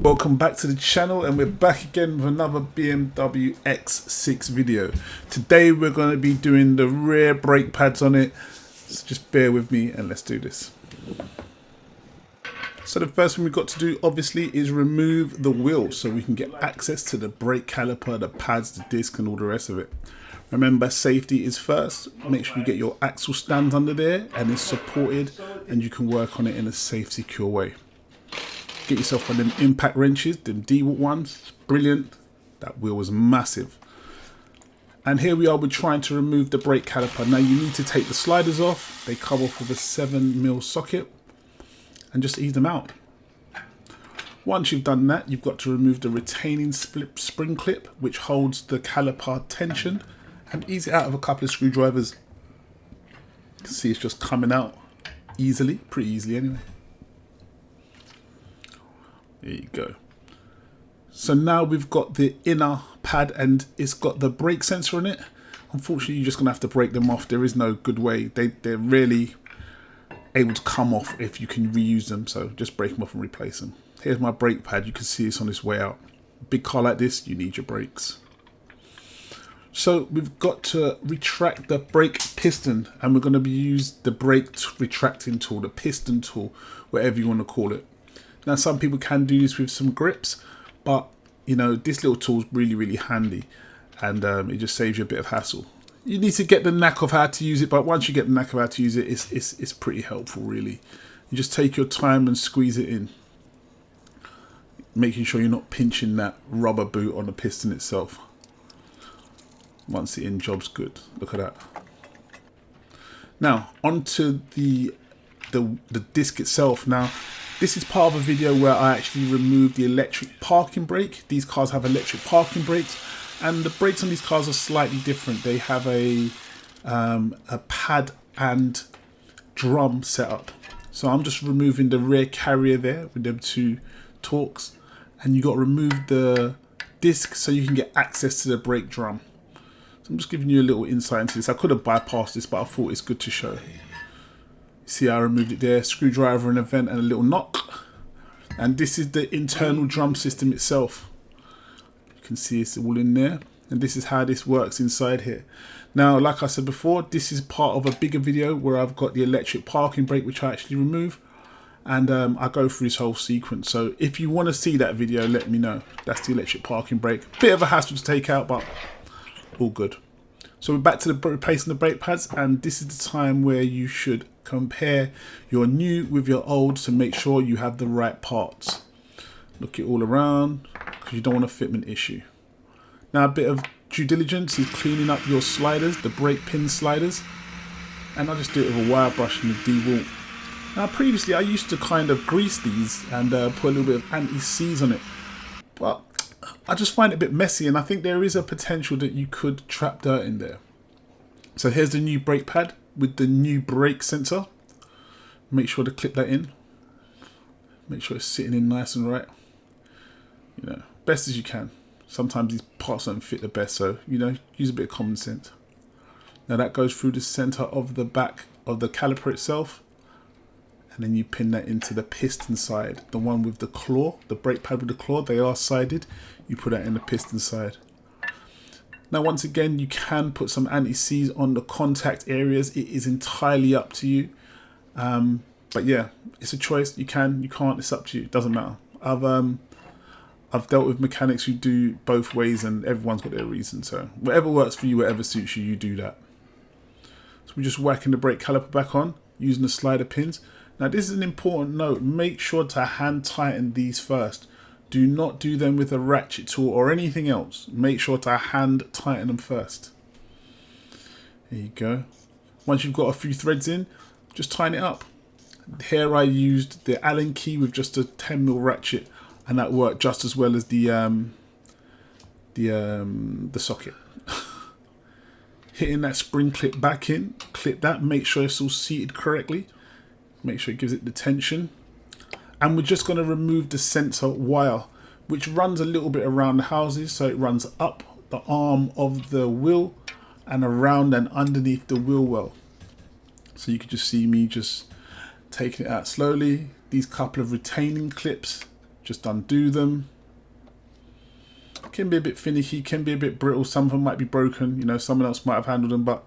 Welcome back to the channel, and we're back again with another BMW X6 video. Today we're going to be doing the rear brake pads on it, so just bear with me and let's do this. So the first thing we've got to do obviously is remove the wheel so we can get access to the brake caliper, the pads, the disc and all the rest of it. Remember, safety is first. Make sure you get your axle stands under there and it's supported, and you can work on it in a safe, secure way. Get yourself one of them impact wrenches, them DeWalt ones. Brilliant. That wheel was massive. And here we are, we're trying to remove the brake caliper. Now you need to take the sliders off. They come off with a 7mm socket, and just ease them out. Once you've done that, you've got to remove the retaining spring clip which holds the caliper tension, and ease it out of a couple of screwdrivers. You can see it's just coming out easily, pretty easily anyway. There you go. So now we've got the inner pad and it's got the brake sensor on it. Unfortunately, you're just going to have to break them off. There is no good way. They're really able to come off if you can reuse them. So just break them off and replace them. Here's my brake pad. You can see it's on its way out. A big car like this, you need your brakes. So we've got to retract the brake piston, and we're going to use the brake retracting tool, the piston tool, whatever you want to call it. Now some people can do this with some grips, but you know, this little tool is really handy, and it just saves you a bit of hassle. You need to get the knack of how to use it, but once you get the knack of how to use it, it's pretty helpful really. You just take your time and squeeze it in, making sure you're not pinching that rubber boot on the piston itself. Once the in job's good. Look at that. Now onto the disc itself. Now this is part of a video where I actually removed the electric parking brake. These cars have electric parking brakes, and the brakes on these cars are slightly different. They have a pad and drum setup. So I'm just removing the rear carrier there with them two torques, and you got to remove the disc so you can get access to the brake drum. So I'm just giving you a little insight into this. I could have bypassed this, but I thought it's good to show. See how I removed it there, screwdriver and a vent and a little knock. And this is the internal drum system itself. You can see it's all in there. And this is how this works inside here. Now, like I said before, this is part of a bigger video where I've got the electric parking brake, which I actually remove. And I go through this whole sequence. So if you want to see that video, let me know. That's the electric parking brake. Bit of a hassle to take out, but all good. So we're back to replacing the brake pads, and this is the time where you should compare your new with your old to make sure you have the right parts. Look it all around, because you don't want a fitment issue. Now a bit of due diligence is cleaning up your sliders, the brake pin sliders, and I just do it with a wire brush and a DeWalt. Now previously I used to kind of grease these and put a little bit of anti-seize on it, but I just find it a bit messy, and I think there is a potential that you could trap dirt in there. So here's the new brake pad with the new brake sensor. Make sure to clip that in. Make sure it's sitting in nice and right. You know, best as you can. Sometimes these parts don't fit the best, so you know, use a bit of common sense. Now that goes through the center of the back of the caliper itself, and then you pin that into the piston side, the one with the claw, the brake pad with the claw. They are sided. You put that in the piston side. Now once again, you can put some anti-seize on the contact areas. It is entirely up to you, but yeah, it's a choice. You can, you can't, it's up to you. It doesn't matter. I've dealt with mechanics who do both ways, and everyone's got their reason. So whatever works for you, whatever suits you, you do that. So we're just whacking the brake caliper back on using the slider pins. Now this is an important note. Make sure to hand tighten these first. Do not do them with a ratchet tool or anything else. Make sure to hand tighten them first. There you go. Once you've got a few threads in, just tighten it up. Here I used the Allen key with just a 10mm ratchet, and that worked just as well as the socket. Hitting that spring clip back in, clip that, make sure it's all seated correctly. Make sure it gives it the tension. And we're just going to remove the sensor wire, which runs a little bit around the houses. So it runs up the arm of the wheel and around and underneath the wheel well. So you can just see me just taking it out slowly. These couple of retaining clips Just undo them. Can be a bit finicky, can be a bit brittle. Some of them might be broken, you know, someone else might have handled them, but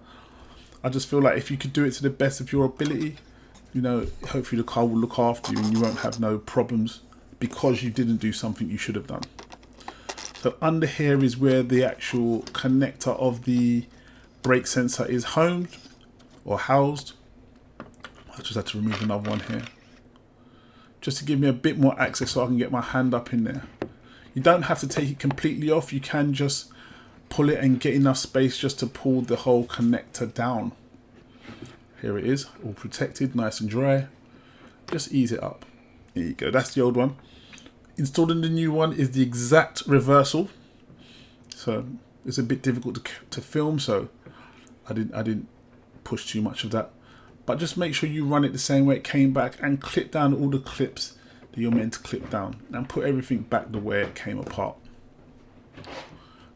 I just feel like if you could do it to the best of your ability, you know, hopefully the car will look after you and you won't have no problems because you didn't do something you should have done. So under here is where the actual connector of the brake sensor is homed or housed. I just had to remove another one here, just to give me a bit more access so I can get my hand up in there. You don't have to take it completely off. You can just pull it and get enough space just to pull the whole connector down. Here it is, all protected, nice and dry. Just ease it up. There you go, that's the old one. Installed in the new one is the exact reversal. So it's a bit difficult to film, so I didn't push too much of that. But just make sure you run it the same way it came back and clip down all the clips that you're meant to clip down and put everything back the way it came apart.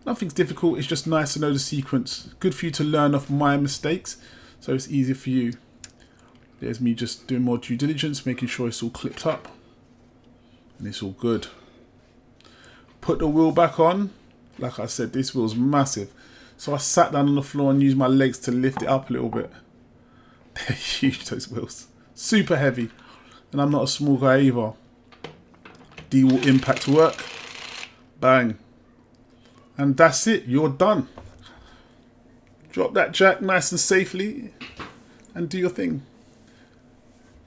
Nothing's difficult, it's just nice to know the sequence. Good for you to learn off my mistakes, so it's easier for you. There's me just doing more due diligence, making sure it's all clipped up. And it's all good. Put the wheel back on. Like I said, this wheel's massive. So I sat down on the floor and used my legs to lift it up a little bit. They're huge, those wheels. Super heavy. And I'm not a small guy either. D-wall impact to work. Bang. And that's it. You're done. Drop that jack nice and safely. And do your thing.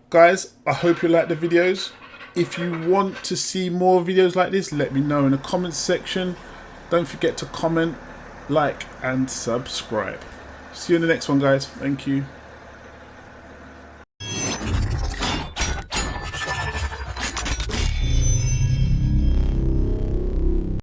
Guys, I hope you like the videos. If you want to see more videos like this, let me know in the comments section. Don't forget to comment, like, and subscribe. See you in the next one, guys. Thank you.